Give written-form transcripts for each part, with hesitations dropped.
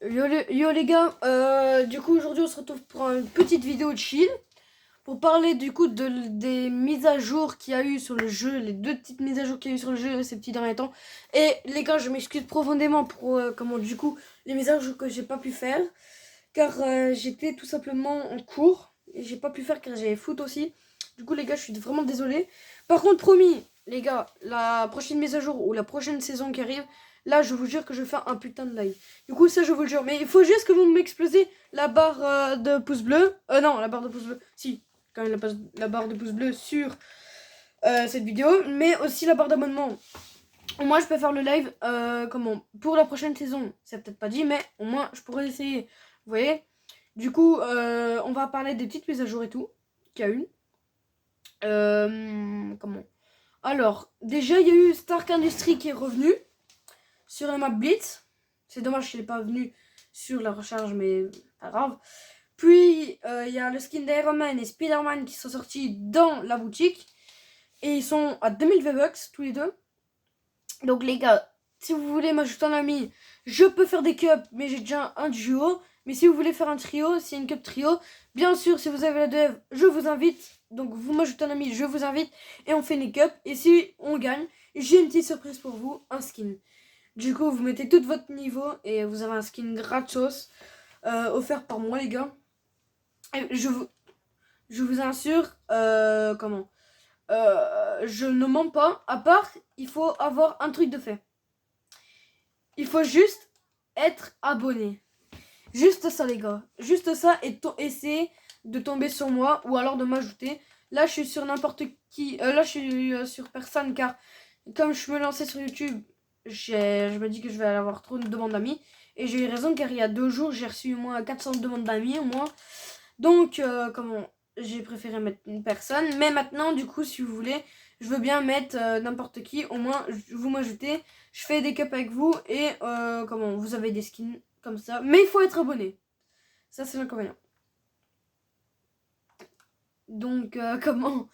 Yo les gars, du coup aujourd'hui on se retrouve pour une petite vidéo de chill pour parler du coup des mises à jour qu'il y a eu sur le jeu, les deux petites mises à jour qu'il y a eu sur le jeu ces petits derniers temps. Et les gars, je m'excuse profondément pour comment du coup les mises à jour que j'ai pas pu faire car j'étais tout simplement en cours et j'ai pas pu faire car j'avais foot aussi. Du coup les gars, je suis vraiment désolé. Par contre promis les gars, la prochaine mise à jour ou la prochaine saison qui arrive, là, je vous jure que je vais faire un putain de live. Du coup, ça, je vous le jure. Mais il faut juste que vous m'explosez la barre de pouce bleu. Non, la barre de pouce bleu. Si, quand même la barre de pouce bleu sur cette vidéo. Mais aussi la barre d'abonnement. Moi, je peux faire le live comment pour la prochaine saison. C'est peut-être pas dit, mais au moins, je pourrais essayer. Vous voyez. Du coup, on va parler des petites mises à jour et tout. Qu'il y a une. Comment Alors, déjà, il y a eu Stark Industries qui est revenu sur la map Blitz. C'est dommage qu'il n'est pas venu sur la recharge, mais pas grave. Puis, il y a le skin d'Iron Man et Spider-Man qui sont sortis dans la boutique. Et ils sont à 2000 V-Bucks, tous les deux. Donc, les gars, si vous voulez m'ajouter un ami, je peux faire des cups, mais j'ai déjà un duo. Mais si vous voulez faire un trio, s'il y a une cup trio, bien sûr, si vous avez la dev, je vous invite. Donc, vous m'ajoutez un ami, je vous invite. Et on fait les cups. Et si on gagne, j'ai une petite surprise pour vous, un skin. Du coup, vous mettez tout votre niveau et vous avez un skin gratos offert par moi, les gars. Et je vous assure, comment je ne mens pas. À part, il faut avoir un truc de fait. Il faut juste être abonné. Juste ça, les gars. Juste ça et essayer de tomber sur moi ou alors de m'ajouter. Là, je suis sur n'importe qui. Là, je suis sur personne car comme je me lançais sur YouTube, je me dis que je vais avoir trop de demandes d'amis. Et j'ai eu raison car il y a 2 jours, j'ai reçu au moins 400 demandes d'amis au moins. Donc, comment j'ai préféré mettre une personne. Mais maintenant, du coup, si vous voulez, je veux bien mettre n'importe qui. Au moins, vous m'ajoutez. Je fais des cups avec vous et comment vous avez des skins comme ça. Mais il faut être abonné. Ça, c'est l'inconvénient. Donc, comment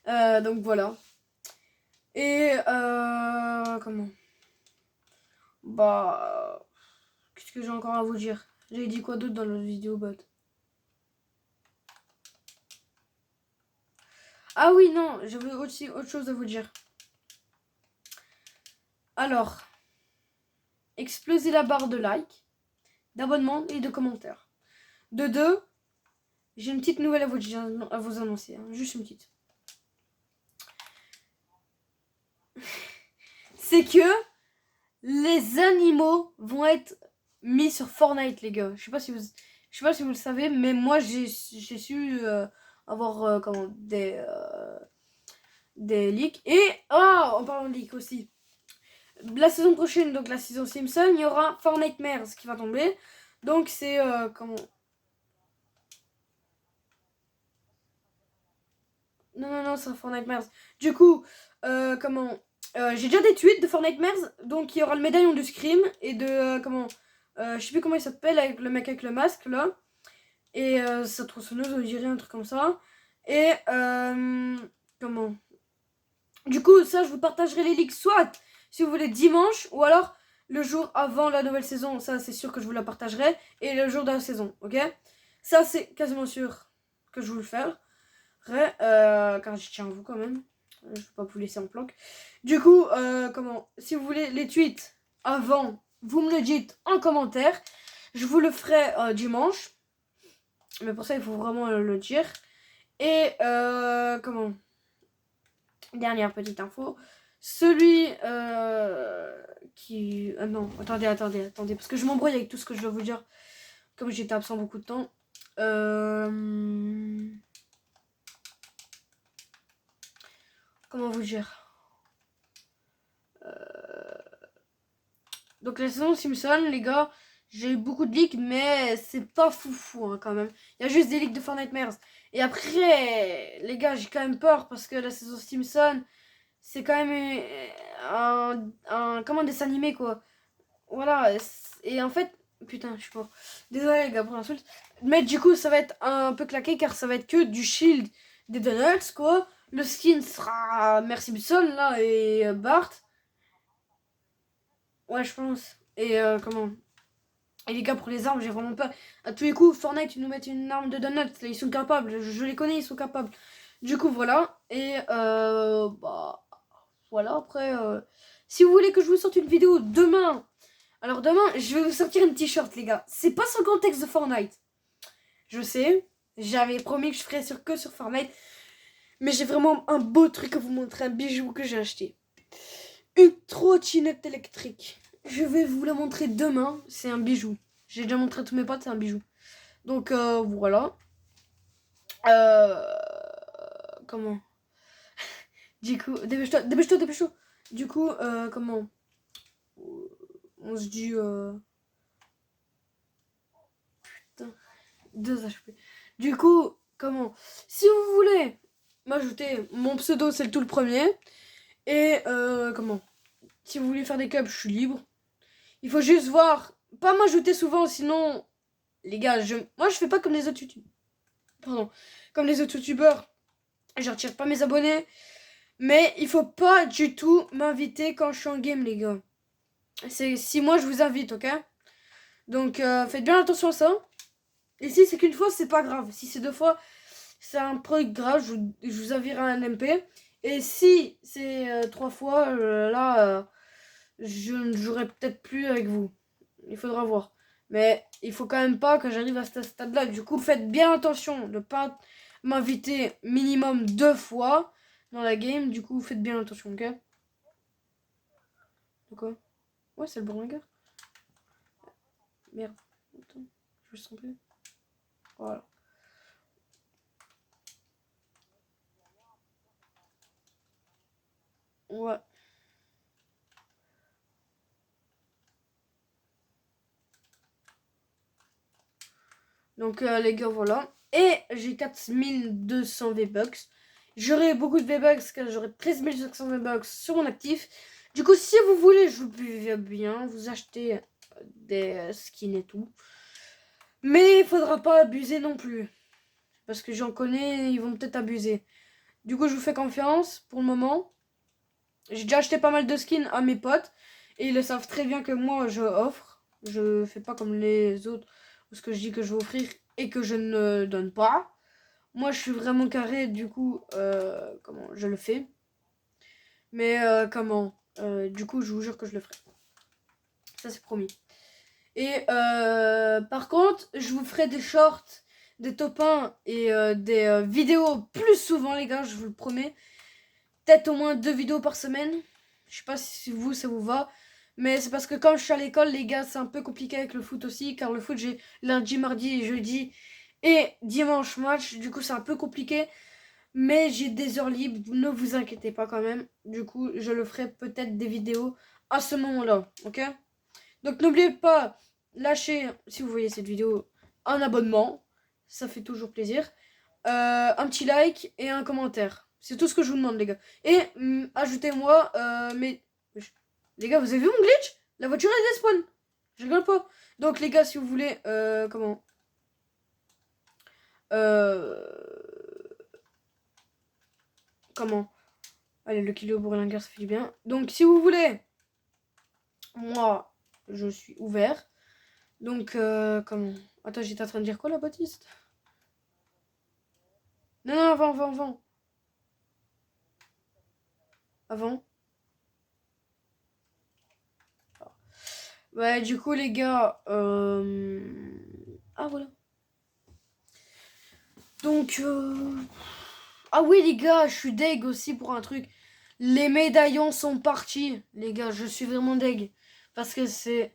donc, voilà. Et, comment Bah, qu'est-ce que j'ai encore à vous dire? J'ai dit quoi d'autre dans l'autre vidéo, bot? Ah oui, non, j'avais aussi autre chose à vous dire. Alors, explosez la barre de like, d'abonnement et de commentaires. De deux, j'ai une petite nouvelle à vous annoncer. Hein, juste une petite. C'est que les animaux vont être mis sur Fortnite, les gars. Je sais pas si vous le savez, mais moi j'ai su avoir comment des leaks. Et en parlant de leaks aussi, la saison prochaine, donc la saison Simpson, il y aura Fortnite Mares qui va tomber. Donc c'est comment Non, c'est Fortnite Mares. Du coup, comment j'ai déjà des tweets de Fortnite Mares. Donc il y aura le médaillon du Scream et de comment je sais plus comment il s'appelle avec le mec avec le masque là. Et sa tronçonneuse, on dirait un truc comme ça. Et comment Du coup, ça, je vous partagerai les leaks soit si vous voulez dimanche ou alors le jour avant la nouvelle saison. Ça, c'est sûr que je vous la partagerai. Et le jour de la saison, ok? Ça, c'est quasiment sûr que je vous le ferai. Car je tiens à vous quand même. Je ne vais pas vous laisser en planque. Du coup, comment si vous voulez les tweets avant, vous me le dites en commentaire. Je vous le ferai dimanche. Mais pour ça, il faut vraiment le dire. Et comment Dernière petite info. Celui qui... non, attendez. Parce que je m'embrouille avec tout ce que je dois vous dire. Comme j'étais absent beaucoup de temps. Comment vous dire Donc la saison Simpson, les gars, j'ai eu beaucoup de leaks, mais c'est pas foufou hein, quand même. Il y a juste des leaks de Fortnite Mares. Et après, les gars, j'ai quand même peur parce que la saison Simpson, c'est quand même comment, un dessin animé quoi. Voilà. Et en fait, putain, je suis pas. Désolé les gars pour l'insulte. Mais du coup, ça va être un peu claqué car ça va être que du shield des Donuts quoi. Le skin sera Merci Simpson là et Bart. Ouais, je pense. Et comment Et les gars, pour les armes, j'ai vraiment peur. À tous les coups, Fortnite, ils nous mettent une arme de donuts. Ils sont capables. Je les connais, ils sont capables. Du coup, voilà. Et bah voilà. Après, si vous voulez que je vous sorte une vidéo demain, alors demain, je vais vous sortir un t-shirt, les gars. C'est pas sur le contexte de Fortnite. Je sais. J'avais promis que je ferais que sur Fortnite. Mais j'ai vraiment un beau truc à vous montrer. Un bijou que j'ai acheté. Une trottinette électrique. Je vais vous la montrer demain. C'est un bijou. J'ai déjà montré à tous mes potes, c'est un bijou. Donc voilà. Comment? Du coup, dépêche-toi, dépêche-toi, dépêche-toi. Du coup, comment? On se dit... Putain, 2 HP. Du coup, comment? Si vous voulez m'ajouter, mon pseudo, c'est le tout le premier. Et comment? Si vous voulez faire des cups, je suis libre. Il faut juste voir, pas m'ajouter souvent, sinon, les gars, moi je fais pas comme les autres youtubeurs. Pardon, comme les autres youtubeurs, je retire pas mes abonnés. Mais il faut pas du tout m'inviter quand je suis en game, les gars. C'est si moi je vous invite, ok? Donc faites bien attention à ça. Et si c'est qu'une fois, c'est pas grave. Si c'est 2 fois, c'est un truc grave, je vous enverrai un MP. Et si c'est 3 fois, là, je ne jouerai peut-être plus avec vous. Il faudra voir. Mais il faut quand même pas que j'arrive à ce stade-là. Du coup, faites bien attention de ne pas m'inviter minimum 2 fois dans la game. Du coup, faites bien attention, ok? De quoi? Ouais, c'est le bourlingueur. Merde. Attends, je me sens plus. Voilà. Ouais. Donc les gars, voilà. Et j'ai 4200 V-Bucks. J'aurai beaucoup de V-Bucks car j'aurai 13 500 V-Bucks sur mon actif. Du coup, si vous voulez, je vous peux bien vous acheter des skins et tout. Mais il faudra pas abuser non plus. Parce que j'en connais, ils vont peut-être abuser. Du coup, je vous fais confiance pour le moment. J'ai déjà acheté pas mal de skins à mes potes. Et ils le savent très bien que moi, je offre. Je fais pas comme les autres. Parce que je dis que je vais offrir et que je ne donne pas. Moi, je suis vraiment carré. Du coup, comment je le fais. Mais comment du coup, je vous jure que je le ferai. Ça, c'est promis. Et par contre, je vous ferai des shorts, des top 1 et des vidéos plus souvent, les gars, je vous le promets. Peut-être au moins 2 vidéos par semaine. Je sais pas si vous, ça vous va. Mais c'est parce que quand je suis à l'école, les gars, c'est un peu compliqué avec le foot aussi. Car le foot, j'ai lundi, mardi et jeudi et dimanche match. Du coup, c'est un peu compliqué. Mais j'ai des heures libres. Ne vous inquiétez pas quand même. Du coup, je le ferai peut-être des vidéos à ce moment-là. Ok? Donc n'oubliez pas, lâchez, si vous voyez cette vidéo, un abonnement. Ça fait toujours plaisir. Un petit like et un commentaire. C'est tout ce que je vous demande, les gars. Et ajoutez-moi mais les gars, vous avez vu mon glitch? La voiture elle despawn. Je rigole pas. Donc les gars, si vous voulez, comment comment allez, le kilo bourlingueur, ça fait du bien. Donc si vous voulez, moi, je suis ouvert. Donc comment attends, j'étais en train de dire quoi, la Baptiste? Non, non, avant. Avant. Ouais, du coup, les gars, ah, voilà. Donc, ah oui, les gars, je suis deg aussi pour un truc. Les médaillons sont partis, les gars, je suis vraiment deg. Parce que c'est...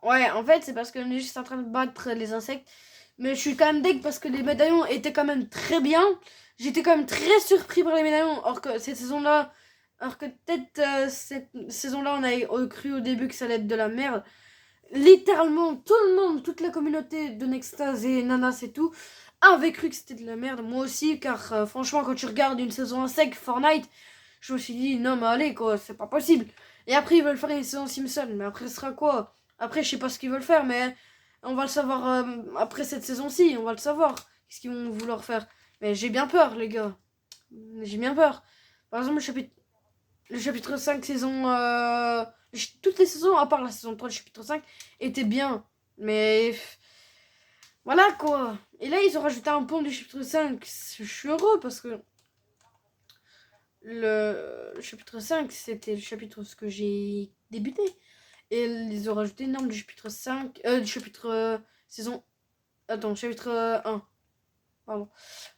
Ouais, en fait, c'est parce qu'on est juste en train de battre les insectes. Mais je suis quand même deg parce que les médaillons étaient quand même très bien. J'étais quand même très surpris par les médaillons. Or que cette saison-là... Alors que peut-être cette saison-là, on a cru au début que ça allait être de la merde. Littéralement, tout le monde, toute la communauté de Nextase et Nanas et tout, avait cru que c'était de la merde. Moi aussi, car franchement, quand tu regardes une saison sec Fortnite, je me suis dit, non mais allez quoi, c'est pas possible. Et après, ils veulent faire une saison Simpson. Mais après, ce sera quoi? Après, je sais pas ce qu'ils veulent faire, mais on va le savoir après cette saison-ci. On va le savoir. Qu'est-ce qu'ils vont vouloir faire? Mais j'ai bien peur, les gars. J'ai bien peur. Par exemple, le chapitre... Le chapitre 5 saison... toutes les saisons, à part la saison 3 du chapitre 5, étaient bien. Mais... Voilà quoi. Et là, ils ont rajouté un pont du chapitre 5. Je suis heureux parce que... Le chapitre 5, c'était le chapitre ce que j'ai débuté. Et ils ont rajouté une norme du chapitre 5... du chapitre... saison... Attends, chapitre 1. Pardon.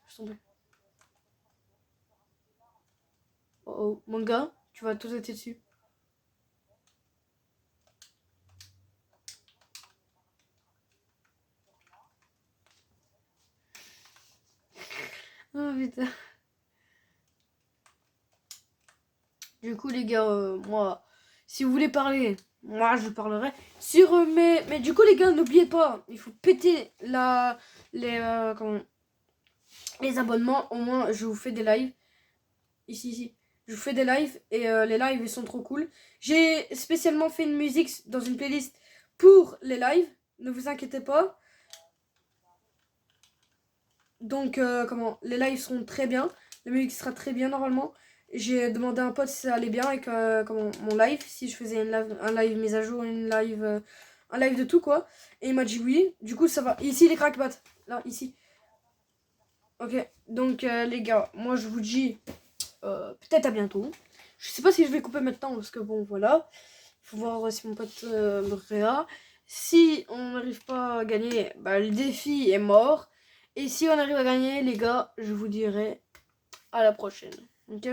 Je suis tombée. Oh oh, mon gars, tu vas tout être dessus. Oh putain. Du coup, les gars, moi, si vous voulez parler, moi, je parlerai. Sur, mais du coup, les gars, n'oubliez pas, il faut péter comment, les abonnements. Au moins, je vous fais des lives. Ici, ici. Je vous fais des lives et les lives, ils sont trop cool. J'ai spécialement fait une musique dans une playlist pour les lives. Ne vous inquiétez pas. Donc, comment, les lives seront très bien. La musique sera très bien normalement. J'ai demandé à un pote si ça allait bien avec comment, mon live, si je faisais un live mise à jour, un live de tout quoi. Et il m'a dit oui. Du coup, ça va. Ici, les crackbats. Là, ici. Ok. Donc, les gars, moi je vous dis peut-être à bientôt. Je sais pas si je vais couper maintenant parce que bon, voilà. Il faut voir si mon pote me réa. Si on n'arrive pas à gagner, bah, le défi est mort. Et si on arrive à gagner, les gars, je vous dirai à la prochaine. Ok?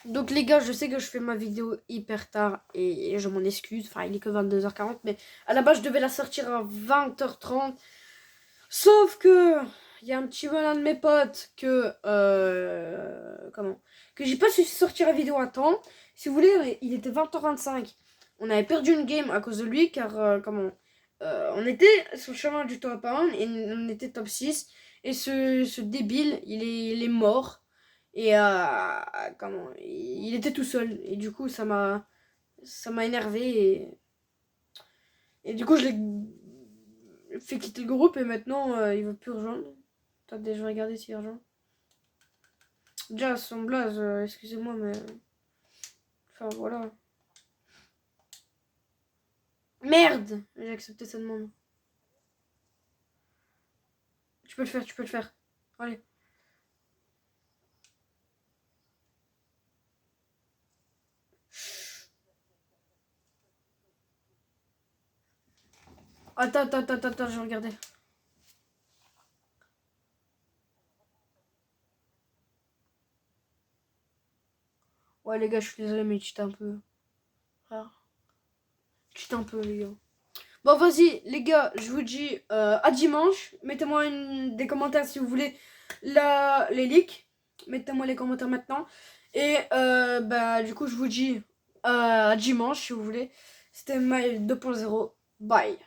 Donc les gars, je sais que je fais ma vidéo hyper tard et je m'en excuse. Enfin, il est que 22h40, mais à la base, je devais la sortir à 20h30. Sauf que il y a un petit malin de mes potes que j'ai pas su sortir la vidéo à temps. Si vous voulez, il était 20h25. On avait perdu une game à cause de lui car on était sur le chemin du top 1 et on était top 6 et ce débile, il est mort et il était tout seul et du coup ça m'a énervé et du coup je l'ai fait quitter le groupe et maintenant il veut plus rejoindre. Attendez, je vais regarder s'il rejoint. Déjà son blaze, excusez-moi mais enfin voilà. Merde, j'ai accepté sa demande. Tu peux le faire, tu peux le faire. Allez. Attends, je vais regarder. Ouais les gars, je suis désolé mais cheat un peu. Frère. Cheat un peu les gars. Bon vas-y les gars, je vous dis à dimanche. Mettez-moi des commentaires si vous voulez les leaks. Mettez-moi les commentaires maintenant. Et bah du coup je vous dis à dimanche si vous voulez. C'était Mail 2.0. Bye.